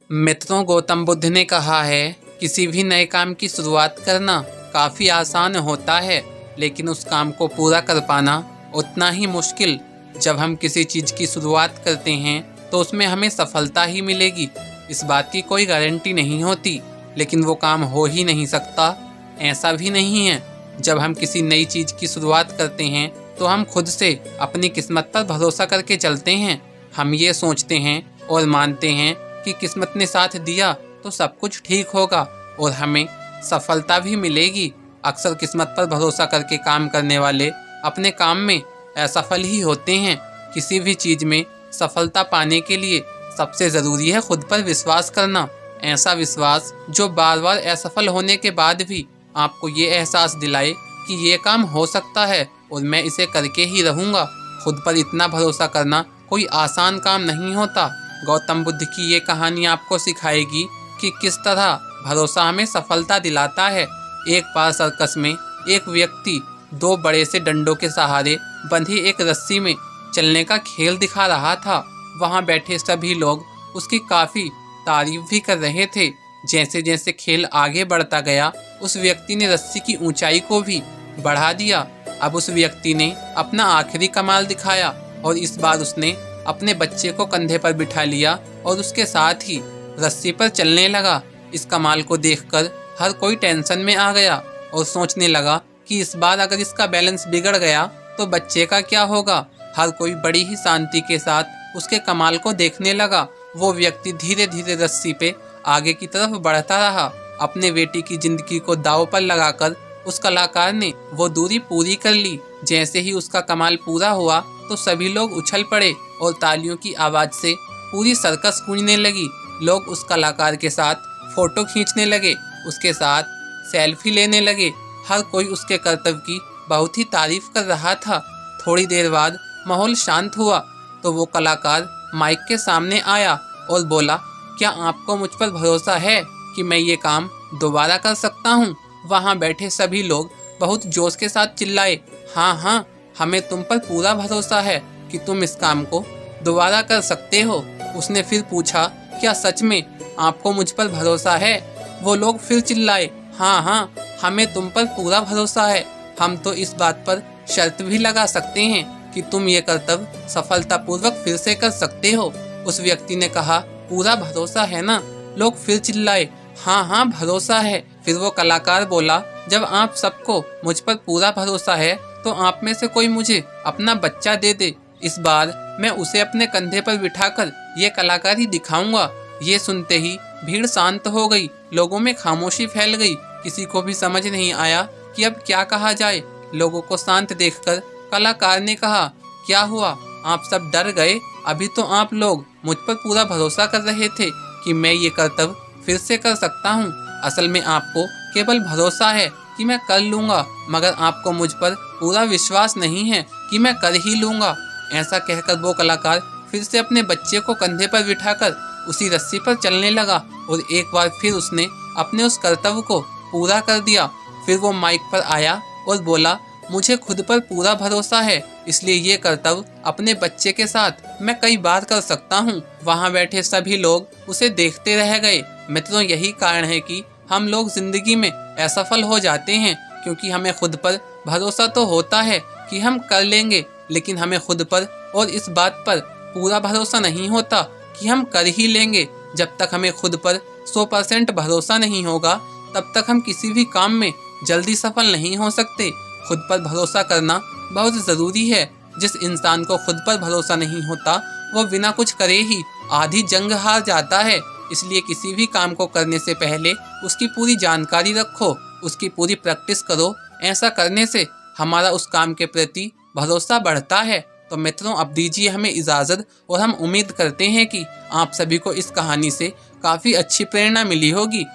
मित्रों, गौतम बुद्ध ने कहा है, किसी भी नए काम की शुरुआत करना काफ़ी आसान होता है, लेकिन उस काम को पूरा कर पाना उतना ही मुश्किल। जब हम किसी चीज़ की शुरुआत करते हैं तो उसमें हमें सफलता ही मिलेगी, इस बात की कोई गारंटी नहीं होती। लेकिन वो काम हो ही नहीं सकता, ऐसा भी नहीं है। जब हम किसी नई चीज़ की शुरुआत करते हैं तो हम खुद से अपनी किस्मत पर भरोसा करके चलते हैं। हम ये सोचते हैं और मानते हैं कि किस्मत ने साथ दिया तो सब कुछ ठीक होगा और हमें सफलता भी मिलेगी। अक्सर किस्मत पर भरोसा करके काम करने वाले अपने काम में असफल ही होते हैं। किसी भी चीज़ में सफलता पाने के लिए सबसे ज़रूरी है खुद पर विश्वास करना। ऐसा विश्वास जो बार बार असफल होने के बाद भी आपको ये एहसास दिलाए कि ये काम हो सकता है और मैं इसे करके ही रहूँगा। खुद पर इतना भरोसा करना कोई आसान काम नहीं होता। गौतम बुद्ध की ये कहानी आपको सिखाएगी कि किस तरह भरोसा हमें सफलता दिलाता है। एक बार सर्कस में एक व्यक्ति दो बड़े से डंडों के सहारे बंधी एक रस्सी में चलने का खेल दिखा रहा था। वहाँ बैठे सभी लोग उसकी काफ़ी तारीफ भी कर रहे थे। जैसे जैसे खेल आगे बढ़ता गया, उस व्यक्ति ने रस्सी की ऊंचाई को भी बढ़ा दिया। अब उस व्यक्ति ने अपना आखिरी कमाल दिखाया और इस बार उसने अपने बच्चे को कंधे पर बिठा लिया और उसके साथ ही रस्सी पर चलने लगा। इस कमाल को देखकर हर कोई टेंशन में आ गया और सोचने लगा कि इस बार अगर इसका बैलेंस बिगड़ गया तो बच्चे का क्या होगा। हर कोई बड़ी ही शांति के साथ उसके कमाल को देखने लगा। वो व्यक्ति धीरे धीरे रस्सी पे आगे की तरफ बढ़ता रहा। अपने बेटी की जिंदगी को दांव पर लगाकर उस कलाकार ने वो दूरी पूरी कर ली। जैसे ही उसका कमाल पूरा हुआ तो सभी लोग उछल पड़े और तालियों की आवाज़ से पूरी सर्कस गूंजने लगी। लोग उस कलाकार के साथ फोटो खींचने लगे, उसके साथ सेल्फी लेने लगे। हर कोई उसके कर्तव्य की बहुत ही तारीफ कर रहा था। थोड़ी देर बाद माहौल शांत हुआ तो वो कलाकार माइक के सामने आया और बोला, क्या आपको मुझ पर भरोसा है कि मैं ये काम दोबारा कर सकता हूँ? वहाँ बैठे सभी लोग बहुत जोश के साथ चिल्लाए, हाँ हाँ, हमें तुम पर पूरा भरोसा है कि तुम इस काम को दोबारा कर सकते हो। उसने फिर पूछा, क्या सच में आपको मुझ पर भरोसा है? वो लोग फिर चिल्लाए, हाँ हाँ, हमें तुम पर पूरा भरोसा है। हम तो इस बात पर शर्त भी लगा सकते हैं कि तुम ये कर्तव्य सफलतापूर्वक फिर से कर सकते हो। उस व्यक्ति ने कहा, पूरा भरोसा है ना? लोग फिर चिल्लाए, हाँ हाँ, भरोसा है। फिर वो कलाकार बोला, जब आप सबको मुझ पर पूरा भरोसा है तो आप में से कोई मुझे अपना बच्चा दे दे। इस बार मैं उसे अपने कंधे पर बिठाकर ये कलाकारी दिखाऊंगा। ये सुनते ही भीड़ शांत हो गई, लोगों में खामोशी फैल गई। किसी को भी समझ नहीं आया कि अब क्या कहा जाए। लोगों को शांत देखकर कलाकार ने कहा, क्या हुआ, आप सब डर गए? अभी तो आप लोग मुझ पर पूरा भरोसा कर रहे थे कि मैं ये कर्तव्य फिर से कर सकता हूँ। असल में आपको केवल भरोसा है कि मैं कर लूँगा, मगर आपको मुझ पर पूरा विश्वास नहीं है कि मैं कर ही लूँगा। ऐसा कहकर वो कलाकार फिर से अपने बच्चे को कंधे पर बिठाकर उसी रस्सी पर चलने लगा और एक बार फिर उसने अपने उस कर्तव्य को पूरा कर दिया। फिर वो माइक पर आया और बोला, मुझे खुद पर पूरा भरोसा है, इसलिए ये कर्तव्य अपने बच्चे के साथ मैं कई बार कर सकता हूँ। वहाँ बैठे सभी लोग उसे देखते रह गए। मित्रों, यही कारण है कि हम लोग जिंदगी में असफल हो जाते हैं, क्योंकि हमें खुद पर भरोसा तो होता है कि हम कर लेंगे, लेकिन हमें खुद पर और इस बात पर पूरा भरोसा नहीं होता कि हम कर ही लेंगे। जब तक हमें खुद पर 100% भरोसा नहीं होगा, तब तक हम किसी भी काम में जल्दी सफल नहीं हो सकते। खुद पर भरोसा करना बहुत ज़रूरी है। जिस इंसान को खुद पर भरोसा नहीं होता, वो बिना कुछ करे ही आधी जंग हार जाता है। इसलिए किसी भी काम को करने से पहले उसकी पूरी जानकारी रखो, उसकी पूरी प्रैक्टिस करो। ऐसा करने से हमारा उस काम के प्रति भरोसा बढ़ता है। तो मित्रों, अब दीजिए हमें इजाज़त और हम उम्मीद करते हैं कि आप सभी को इस कहानी से काफ़ी अच्छी प्रेरणा मिली होगी।